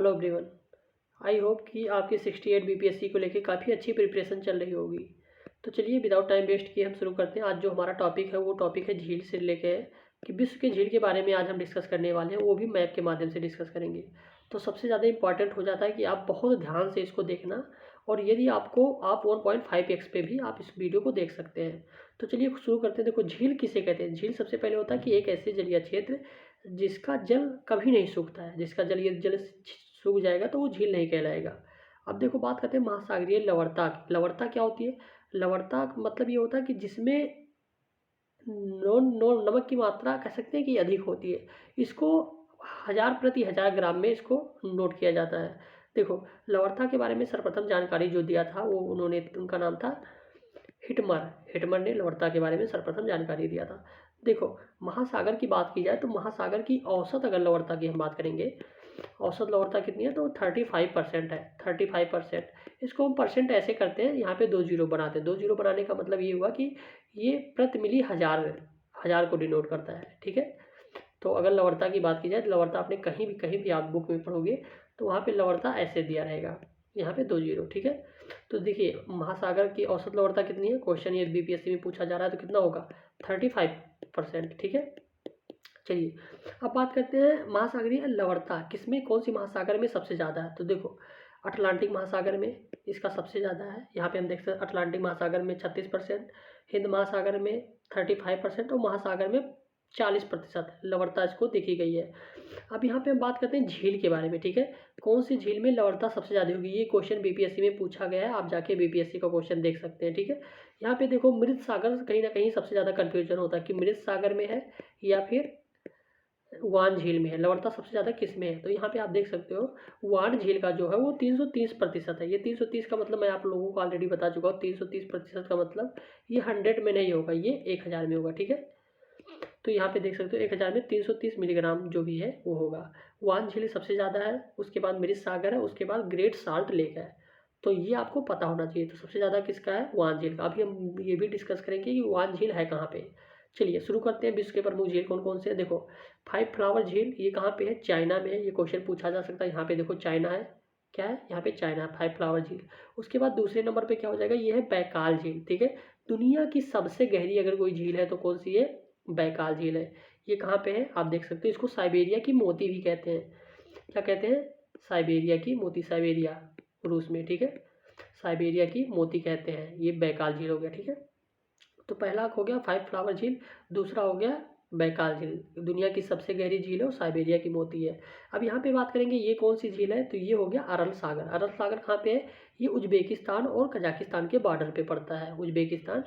Hello everyone. I hope कि आपकी 68 BPSC को लेके काफ़ी अच्छी प्रिपरेशन चल रही होगी। तो चलिए विदाउट टाइम वेस्ट किए हम शुरू करते हैं। आज जो हमारा टॉपिक है वो टॉपिक है झील से लेके है कि विश्व के झील के बारे में आज हम डिस्कस करने वाले हैं, वो भी मैप के माध्यम से डिस्कस करेंगे। तो सबसे ज़्यादा इंपॉर्टेंट हो जाता है कि आप बहुत ध्यान से इसको देखना, और यदि आपको आप 1.5x पे भी आप इस वीडियो को देख सकते हैं। तो चलिए शुरू करते हैं। देखो, झील किसे कहते हैं? झील सबसे पहले होता है कि एक ऐसे जलीय क्षेत्र जिसका जल कभी नहीं सूखता है, जिसका जल ये जल सूख जाएगा तो वो झील नहीं कहलाएगा। अब देखो, बात करते हैं महासागरीय लवणता की। लवणता क्या होती है? लवणता मतलब ये होता है कि जिसमें नमक की मात्रा कह सकते हैं कि अधिक होती है। इसको 1000/1000 ग्राम में इसको नोट किया जाता है। देखो, लवणता के बारे में सर्वप्रथम जानकारी जो दिया था वो उनका नाम था हिटमर। हिटमर ने लवणता के बारे में सर्वप्रथम जानकारी दिया था। देखो, महासागर की बात की जाए तो महासागर की औसत अगर लवणता की हम बात करेंगे, औसत लवणता कितनी है तो 35% है। 35%। इसको हम परसेंट ऐसे करते हैं, यहाँ पे 2 जीरो बनाते हैं। 2 जीरो बनाने का मतलब ये हुआ कि ये प्रति मिली हजार को डिनोट करता है। ठीक है। तो अगर लवणता की बात की जाए तो लवणता आपने कहीं भी आप बुक में पढ़ोगे तो वहाँ पे लवणता ऐसे दिया रहेगा, यहाँ पे 2 जीरो। ठीक है। तो देखिए, महासागर की औसत लवणता कितनी है, क्वेश्चन ये बीपीएससी में पूछा जा रहा है, तो कितना होगा 35%। ठीक है। चलिए अब बात करते हैं महासागरीय लवणता किसमें, कौन सी महासागर में सबसे ज़्यादा है। तो देखो, अटलांटिक महासागर में इसका सबसे ज़्यादा है। यहाँ पे हम देख सकते हैं अटलांटिक महासागर में 36%, हिंद महासागर में 35% और महासागर में 40% लवणता इसको देखी गई है। अब यहाँ पे हम बात करते हैं झील के बारे में। ठीक है, कौन सी झील में लवणता सबसे ज़्यादा होगी, ये क्वेश्चन बीपीएससी में पूछा गया है। आप जाके बीपीएससी का क्वेश्चन देख सकते हैं। ठीक है। यहाँ पे देखो, मृत सागर कहीं ना कहीं सबसे ज़्यादा कन्फ्यूजन होता है कि मृत सागर में है या फिर वान झील में है, लवणता सबसे ज़्यादा किस में है। तो यहाँ पे आप देख सकते हो वान झील का जो है वो 330% है। ये 330 का मतलब मैं आप लोगों को ऑलरेडी बता चुका हूँ। 330% का मतलब ये 100 में नहीं होगा, ये 1000 में होगा। ठीक है। तो यहाँ पे देख सकते हो 1000 में 330 मिलीग्राम जो भी है वो होगा। वान झील सबसे ज़्यादा है, उसके बाद मृत सागर है, उसके बाद ग्रेट साल्ट लेक है। तो ये आपको पता होना चाहिए। तो सबसे ज़्यादा किसका है, वान झील का। अभी हम ये भी डिस्कस करेंगे कि वान झील है कहाँ पे। चलिए शुरू करते हैं। विश्व के प्रमुख झील कौन कौन से हैं। देखो, 5 फ्लावर झील ये कहाँ पे है, चाइना में है। ये क्वेश्चन पूछा जा सकता है। यहाँ पे देखो चाइना है, क्या है यहाँ पे चाइना है, 5 फ्लावर झील। उसके बाद दूसरे नंबर पे क्या हो जाएगा, ये है बैकाल झील। ठीक है। दुनिया की सबसे गहरी अगर कोई झील है तो कौन सी है, बैकाल झील है। ये कहाँ पे है आप देख सकते हो। इसको साइबेरिया की मोती भी कहते हैं। क्या कहते हैं, साइबेरिया की मोती, साइबेरिया रूस में। ठीक है, साइबेरिया की मोती कहते हैं। ये बैकाल झील हो गया। ठीक है। तो पहला हो गया 5 फ्लावर झील, दूसरा हो गया बैकाल झील। दुनिया की सबसे गहरी झील है और साइबेरिया की मोती है। अब यहाँ पे बात करेंगे ये कौन सी झील है, तो ये हो गया अरल सागर। अरल सागर कहाँ पे है, ये उज्बेकिस्तान और कजाकिस्तान के बॉर्डर पे पड़ता है। उज्बेकिस्तान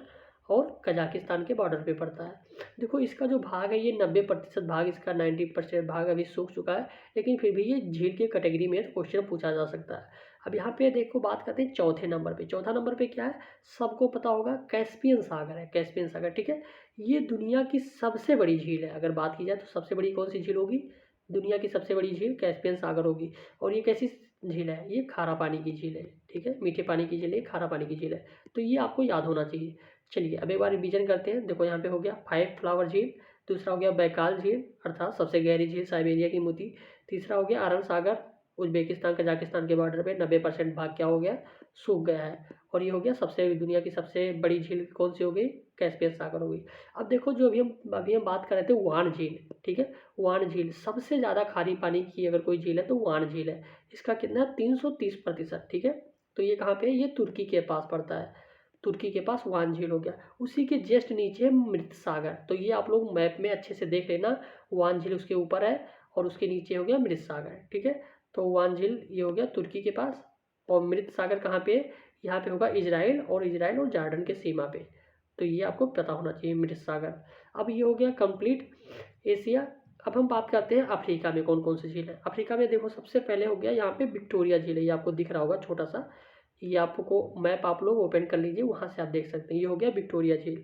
और कजाकिस्तान के बॉर्डर पे पड़ता है। देखो, इसका जो भाग है ये 90% भाग, इसका 90% भाग अभी सूख चुका है, लेकिन फिर भी ये झील की कैटेगरी में क्वेश्चन पूछा जा सकता है। अब यहाँ पे देखो, बात करते हैं चौथे नंबर पे। चौथा नंबर पे क्या है, सबको पता होगा, कैस्पियन सागर है। कैस्पियन सागर। ठीक है। ये दुनिया की सबसे बड़ी झील है। अगर बात की जाए तो सबसे बड़ी कौन सी झील होगी, दुनिया की सबसे बड़ी झील कैस्पियन सागर होगी। और ये कैसी झील है, ये खारा पानी की झील है। ठीक है, मीठे पानी की झील है, खारा पानी की झील है। तो ये आपको याद होना चाहिए। चलिए अब एक बार रिवीजन करते हैं। देखो, यहाँ पे हो गया 5 फ्लावर झील, दूसरा हो गया बैकाल झील अर्थात सबसे गहरी झील साइबेरिया की मोती, तीसरा हो गया अरल सागर उज्बेकिस्तान कजाकिस्तान के बॉर्डर पे 90% भाग क्या हो गया, सूख गया है। और ये हो गया सबसे दुनिया की सबसे बड़ी झील कौन सी हो गई, कैस्पियन सागर हो गई। अब देखो, जो अभी हम बात कर रहे थे वान झील। ठीक है, वान झील सबसे ज़्यादा खारी पानी की अगर कोई झील है तो वान झील है। इसका कितना 330%। ठीक है। तो ये कहाँ पे है, ये तुर्की के पास पड़ता है। तुर्की के पास वान झील हो गया। उसी के जस्ट नीचे मृत सागर। तो ये आप लोग मैप में अच्छे से देख लेना, वान झील उसके ऊपर है और उसके नीचे हो गया मृत सागर। ठीक है। तो वान झील ये हो गया तुर्की के पास, और मृत सागर कहाँ पे, यहाँ पे होगा इजराइल और जॉर्डन के सीमा पे। तो ये आपको पता होना चाहिए मृत सागर। अब ये हो गया कंप्लीट एशिया। अब हम बात करते हैं अफ्रीका में कौन कौन सी झील है। अफ्रीका में देखो, सबसे पहले हो गया यहाँ पे विक्टोरिया झील है। ये आपको दिख रहा होगा छोटा सा, ये आपको मैप आप लोग ओपन कर लीजिए, वहाँ से आप देख सकते हैं। ये हो गया विक्टोरिया झील।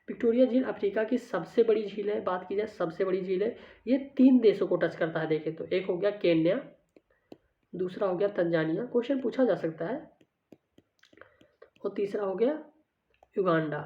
विक्टोरिया झील अफ्रीका की सबसे बड़ी झील है। बात की जाए सबसे बड़ी झील है, ये 3 देशों को टच करता है। देखें तो एक हो गया केन्या, दूसरा हो गया तंजानिया, क्वेश्चन पूछा जा सकता है, और तीसरा हो गया युगांडा।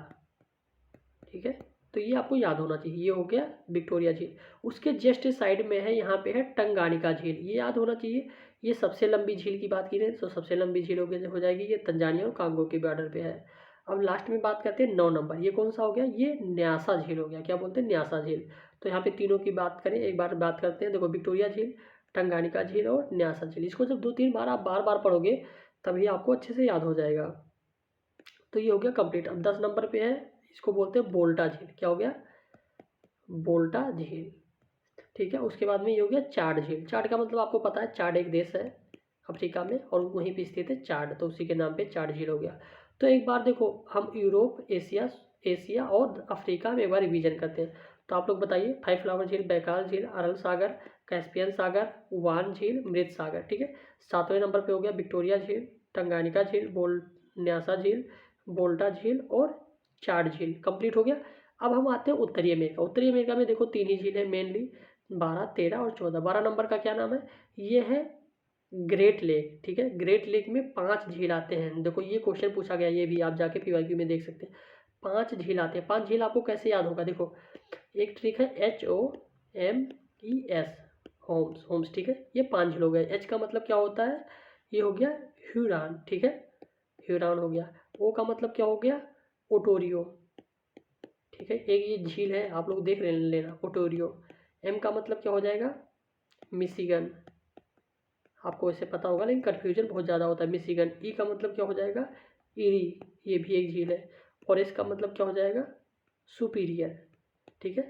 ठीक है। तो ये आपको याद होना चाहिए। ये हो गया विक्टोरिया झील। उसके जस्ट साइड में है, यहाँ पे है टंगानिका झील। ये याद होना चाहिए ये सबसे लंबी झील की बात की रहे तो सबसे लंबी झील हो जाएगी ये तंजानिया और कांगो के बॉर्डर पे है। अब लास्ट में बात करते हैं 9 नंबर, ये कौन सा हो गया, ये न्यासा झील हो गया। क्या बोलते हैं, न्यासा झील। तो यहाँ पे तीनों की बात करें, एक बार बात करते हैं। देखो, विक्टोरिया झील, टंगानिका झील और न्यासा झील। इसको जब 2-3 बार आप बार बार पढ़ोगे तभी आपको अच्छे से याद हो जाएगा। तो ये हो गया कंप्लीट। अब 10 नंबर पे है, इसको बोलते हैं बोल्टा झील। क्या हो गया, बोल्टा झील। ठीक है, उसके बाद में ये हो गया चाड झील। चाड का मतलब आपको पता है, चाड एक देश है अफ्रीका में और वहीं पे स्थित है चाड, तो उसी के नाम पे चाड झील हो गया। तो एक बार देखो, हम यूरोप, एशिया और अफ्रीका में एक बार रिवीजन करते हैं। तो आप लोग बताइए, 5 फ्लावर झील, बैकाल झील, अरल सागर, कैस्पियन सागर, वान झील, मृत सागर। ठीक है, 7वें नंबर पे हो गया विक्टोरिया झील, टंगानिका झील, न्यासा झील, बोल्टा झील और चाड झील। कंप्लीट हो गया। अब हम आते हैं उत्तरी अमेरिका। उत्तरी अमेरिका में देखो 3 ही झील है मेनली, 12, 13 और 14। 12 नंबर का क्या नाम है, ये है ग्रेट लेक। ठीक है, ग्रेट लेक में 5 झील आते हैं। देखो, ये क्वेश्चन पूछा गया, ये भी आप जाके पीवाईक्यू में देख सकते हैं। 5 झील आते हैं। 5 झील आपको कैसे याद होगा, देखो एक ट्रिक है, HOMES, होम्स। ठीक है, ये 5 झील हो गए। H का मतलब क्या होता है, ये हो गया ह्यूरॉन। ठीक है, ह्यूरॉन हो गया। O का मतलब क्या हो गया, ओटोरियो। ठीक है, एक ये झील है, आप लोग देख लेना, ओटोरियो। M का मतलब क्या हो जाएगा, मिशिगन। आपको वैसे पता होगा लेकिन कन्फ्यूजन बहुत ज़्यादा होता है। मिशिगन। ई का मतलब क्या हो जाएगा, इरी, ये भी एक झील है। और इसका मतलब क्या हो जाएगा, सुपीरियर। ठीक है,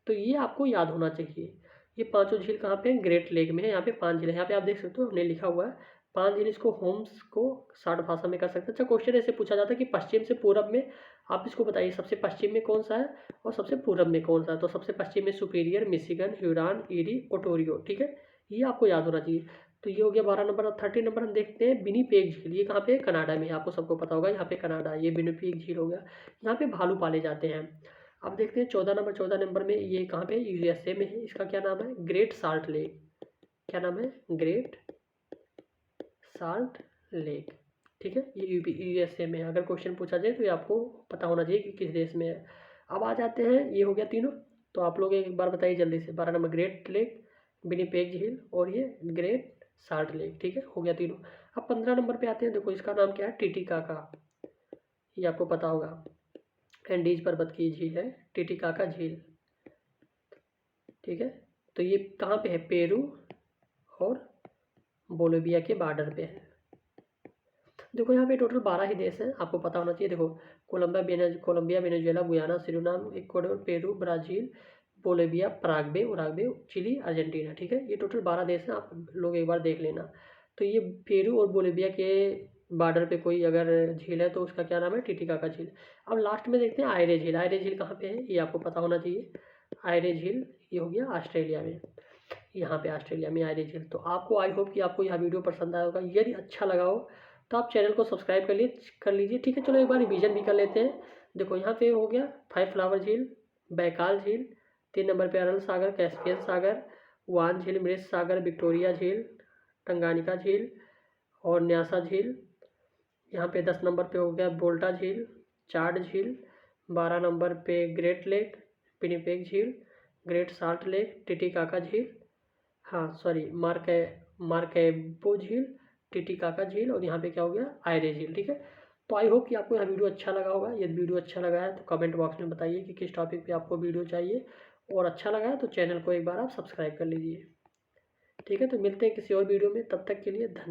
तो ये आपको याद होना चाहिए। ये पांचों झील कहाँ पे हैं, ग्रेट लेक में है। यहाँ पे 5 झील है, यहाँ पे आप देख सकते हो हमने लिखा हुआ है 5 झील। इसको होम्स को शार्ट भाषा में कर सकते हैं। अच्छा, क्वेश्चन ऐसे पूछा जाता है कि पश्चिम से पूरब में आप इसको बताइए, सबसे पश्चिम में कौन सा है और सबसे पूरब में कौन सा है। तो सबसे पश्चिम में superior, Michigan, Huron, eerie, oratorio. ठीक है, ये आपको याद होना चाहिए। तो ये हो गया 12 नंबर। 13 नंबर हम देखते हैं विनिपेग झील। ये कहाँ पे है, कनाडा में। आपको सबको पता होगा, यहाँ पे कनाडा, ये विनिपेग झील हो गया। यहाँ पे भालू पाले जाते हैं। अब देखते हैं 14 नंबर में, ये कहाँ पे, यूएसए में है। इसका क्या नाम है, ग्रेट साल्ट लेक। क्या नाम है, ग्रेट साल्ट लेक। ठीक है, ये यूएसए में है। अगर क्वेश्चन पूछा जाए तो ये आपको पता होना चाहिए कि किस देश में है। अब आ जाते हैं, ये हो गया तीनों। तो आप लोग एक बार बताइए जल्दी से। 12 नंबर ग्रेट लेक, विनिपेग झील और ये ग्रेट साल्ट लेक। ठीक है, हो गया तीनों। अब 15 नंबर पे आते हैं। देखो, इसका नाम क्या है, टिटिकाका। ये आपको पता होगा, एंडीज पर्वत की झील है टिटिकाका झील। ठीक है, तो ये कहाँ पे है, पेरू और बोलिविया के बॉर्डर पे है। देखो, यहाँ पे टोटल 12 ही देश हैं, आपको पता होना चाहिए। देखो, Colombia, Venezuela, Guyana, Suriname, Ecuador, Peru, Brazil, Bolivia, Uruguay, Chile, Argentina. ठीक है, ये टोटल 12 देश हैं, आप लोग एक बार देख लेना। तो ये पेरू और बोलिविया के बॉर्डर पे कोई अगर झील है तो उसका क्या नाम है, टिटिकाका झील। अब लास्ट में देखते हैं आयरे झील। आयरे झील कहाँ पे है, ये आपको पता होना चाहिए। आयरे झील ये हो गया ऑस्ट्रेलिया में, यहाँ पे ऑस्ट्रेलिया में आयरे झील। तो आपको, आई होप कि आपको यह वीडियो पसंद आया होगा। यदि अच्छा लगा हो तो आप चैनल को सब्सक्राइब कर लीजिए। ठीक है, चलो एक बार रिवीजन भी कर लेते हैं। देखो, यहाँ पे हो गया 5 फ्लावर झील, बैकाल झील, 3 नंबर पे अरल सागर, कैस्पियन सागर, वान झील, मृत सागर, विक्टोरिया झील, टंगानिका झील और न्यासा झील। यहाँ पे 10 नंबर पे हो गया बोल्टा झील, चाड झील। 12 नंबर पे ग्रेट लेक, विनिपेग झील, ग्रेट साल्ट लेक, टिटिकाका झील, हाँ सॉरी, मार्कैबो झील, टिटिकाका झील और यहाँ पे क्या हो गया, आयरे झील। ठीक है, तो आई होप कि आपको यह वीडियो अच्छा लगा होगा। यदि वीडियो अच्छा लगा है तो कमेंट बॉक्स में बताइए कि किस टॉपिक पे आपको वीडियो चाहिए, और अच्छा लगा है तो चैनल को एक बार आप सब्सक्राइब कर लीजिए। ठीक है, तो मिलते हैं किसी और वीडियो में, तब तक के लिए धन्यवाद।